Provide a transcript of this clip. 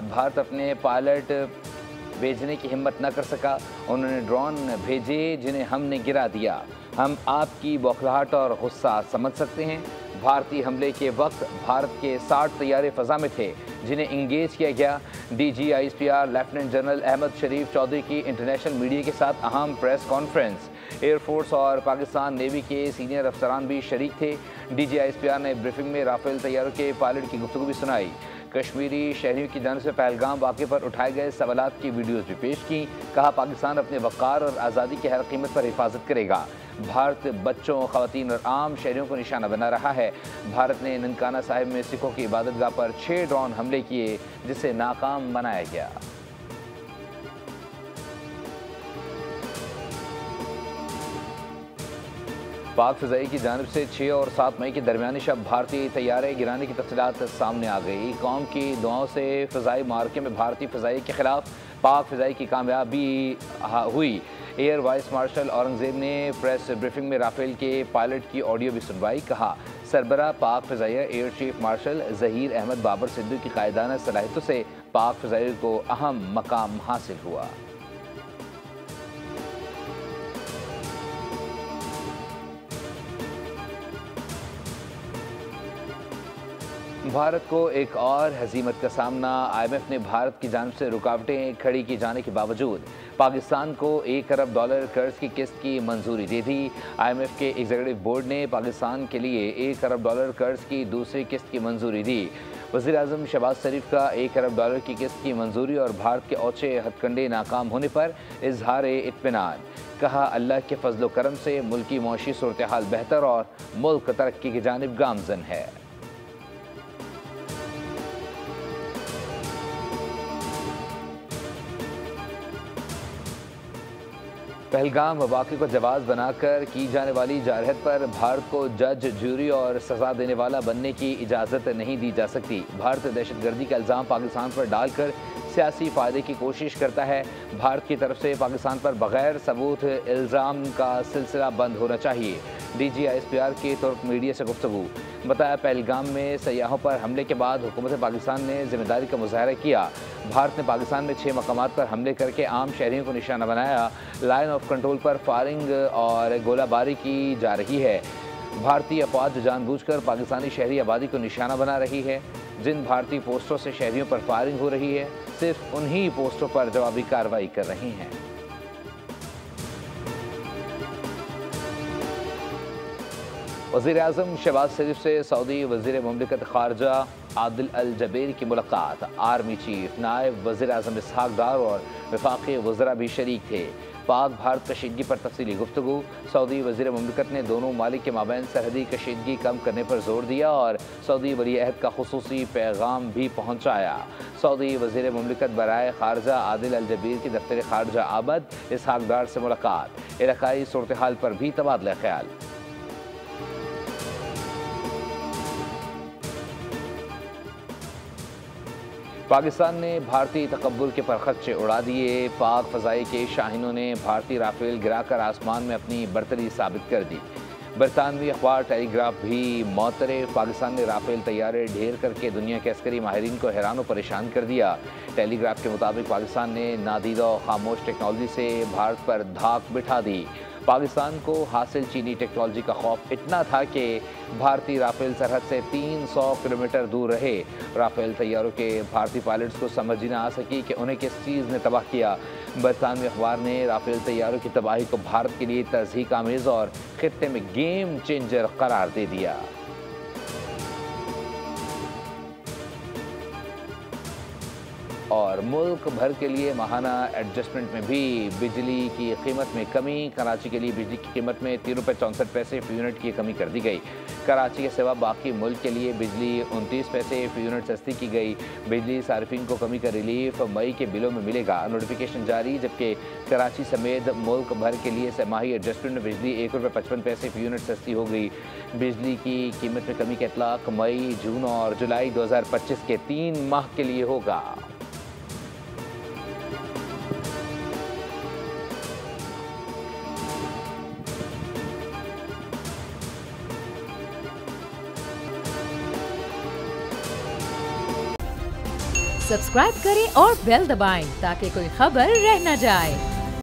भारत अपने पायलट भेजने की हिम्मत न कर सका। उन्होंने ड्रोन भेजे जिन्हें हमने गिरा दिया। हम आपकी बौखलाहट और गुस्सा समझ सकते हैं। भारतीय हमले के वक्त भारत के 60 तैयारे फ़ज़ा में थे जिन्हें इंगेज किया गया। DGISPR लेफ्टिनेंट जनरल अहमद शरीफ चौधरी की इंटरनेशनल मीडिया के साथ अहम प्रेस कॉन्फ्रेंस। एयरफोर्स और पाकिस्तान नेवी के सीनियर अफसरान भी शरीक थे। DGISPR ने ब्रीफिंग में राफेल तैयारों के पायलट की गुफ्तगू भी सुनाई। कश्मीरी शहरियों की जानिब से पहलगाम वाक़े पर उठाए गए सवालात की वीडियोज़ भी पेश की। कहा, पाकिस्तान अपने वक़ार और आज़ादी की हर कीमत पर हिफाजत करेगा। भारत बच्चों, ख़वातीन और आम शहरियों को निशाना बना रहा है। भारत ने ननकाना साहिब में सिखों की इबादतगाह पर 6 ड्रोन हमले किए जिसे नाकाम बनाया गया। पाक फ़िज़ाई की जानिब से 6 और 7 मई के दरमियानी शब भारतीय तैयारे गिराने की तफसीलात सामने आ गई। कौम की दुआओं से फ़िज़ाई मार्के में भारतीय फ़िज़ाई के खिलाफ पाक फ़िज़ाई की कामयाबी हुई। एयर वाइस मार्शल औरंगज़ेब ने प्रेस ब्रीफिंग में राफेल के पायलट की ऑडियो भी सुनवाई। कहा, सरबरा पाक फ़िज़ाइया air chief marshal Zaheer Ahmed Babar Sidhu की कायदाना सलाहियतों से पाक फ़िज़ाई को अहम मकाम हासिल हुआ। भारत को एक और हज़ीमत का सामना। IMF ने भारत की जानिब से रुकावटें खड़ी की जाने के बावजूद पाकिस्तान को $1 अरब कर्ज की किस्त की मंजूरी दे दी। IMF के एग्जीक्यूटिव बोर्ड ने पाकिस्तान के लिए $1 अरब कर्ज की दूसरी किस्त की मंजूरी दी। वज़ीर-ए-आज़म शहबाज शरीफ का $1 अरब की किस्त की मंजूरी और भारत के औचे हथकंडे नाकाम होने पर इजहार इत्मीनान। कहा, अल्लाह के फजल करम से मुल्की मौशी सूरत हाल बेहतर और मुल्क तरक्की की जानिब गामजन है। पहलगाम वाक़े को जवाब बनाकर की जाने वाली जारहत पर भारत को जज, जूरी और सज़ा देने वाला बनने की इजाज़त नहीं दी जा सकती। भारत दहशतगर्दी का इल्ज़ाम पाकिस्तान पर डालकर सियासी फ़ायदे की कोशिश करता है। भारत की तरफ से पाकिस्तान पर बग़ैर सबूत इल्ज़ाम का सिलसिला बंद होना चाहिए। DGISPR की तुर्क मीडिया से गुफ्तगू। बताया, पहलगाम में सयाहों पर हमले के बाद हुकूमत पाकिस्तान ने जिम्मेदारी का मुज़ाहरा किया। भारत ने पाकिस्तान में 6 मकामात पर हमले करके आम शहरियों को निशाना बनाया। लाइन ऑफ कंट्रोल पर फायरिंग और गोलाबारी की जा रही है। भारतीय अफवाज जानबूझकर पाकिस्तानी शहरी आबादी को निशाना बना रही है। जिन भारतीय पोस्टों से शहरियों पर फायरिंग हो रही है, सिर्फ उन्हीं पोस्टों पर जवाबी कार्रवाई कर रही हैं। वज़ीर-ए-आज़म शहबाज शरीफ से सऊदी वज़ीर मुमलिकत ख़ारजा आदिल अल जबेर की मुलाकात। आर्मी चीफ, नायब वज़ीर-ए-आज़म इसहाक डार और वफ़ाक़ी वज़रा भी शरीक थे। पाक भारत कशीदगी पर तफसीली गुफ्तगू। सऊदी वज़ीर मुमलिकत ने दोनों मालिक के माबैन सरहदी कशीदगी कम करने पर जोर दिया और सऊदी वली अहद का खुसूसी पैगाम भी पहुँचाया। सऊदी वज़ीर मुमलिकत बराए ख़ारजा आदिल अल जबीर की दफ्तर ख़ारजा आबद इसहाक डार से मुलाकात। इलाकाई सूरत हाल पर भी तबादला ख्याल। पाकिस्तान ने भारतीय तकब्बुर के परखच्चे उड़ा दिए। पाक फ़ज़ाई के शाहीनों ने भारतीय राफेल गिराकर आसमान में अपनी बरतरी साबित कर दी। बरतानवी अखबार टेलीग्राफ भी मौतरफ। पाकिस्तान ने राफेल तैयारे ढेर करके दुनिया के अस्करी माहिरीन को हैरान और परेशान कर दिया। टेलीग्राफ के मुताबिक पाकिस्तान ने नादीदा और खामोश टेक्नोलॉजी से भारत पर धाक बिठा दी। पाकिस्तान को हासिल चीनी टेक्नोलॉजी का खौफ इतना था कि भारतीय राफेल सरहद से 300 किलोमीटर दूर रहे। राफेल तैयारों के भारतीय पायलट्स को समझ ही ना आ सकी कि उन्हें किस चीज़ ने तबाह किया। बरतानवी अखबार ने राफेल तैयारों की तबाही को भारत के लिए तज़हीक आमेज़ और खित्ते में गेम चेंजर करार दे दिया। और मुल्क भर के लिए माहाना एडजस्टमेंट में भी बिजली की कीमत में कमी। कराची के लिए बिजली की कीमत में ₹3.64 फ़ी यूनिट की कमी कर दी गई। कराची के सिवा बाकी मुल्क के लिए बिजली 29 पैसे फ़ी यूनिट सस्ती की गई। बिजली सार्फिन को कमी का रिलीफ मई के बिलों में मिलेगा। नोटिफिकेशन जारी। जबकि कराची समेत मुल्क भर के लिए समाही एडजस्टमेंट में बिजली ₹1.55 फ़ी यूनिट सस्ती हो गई। बिजली की कीमत में कमी का इतलाक मई, जून और जुलाई 2025 के 3 माह के लिए होगा। सब्सक्राइब करें और बेल दबाएं ताकि कोई खबर रह न जाए।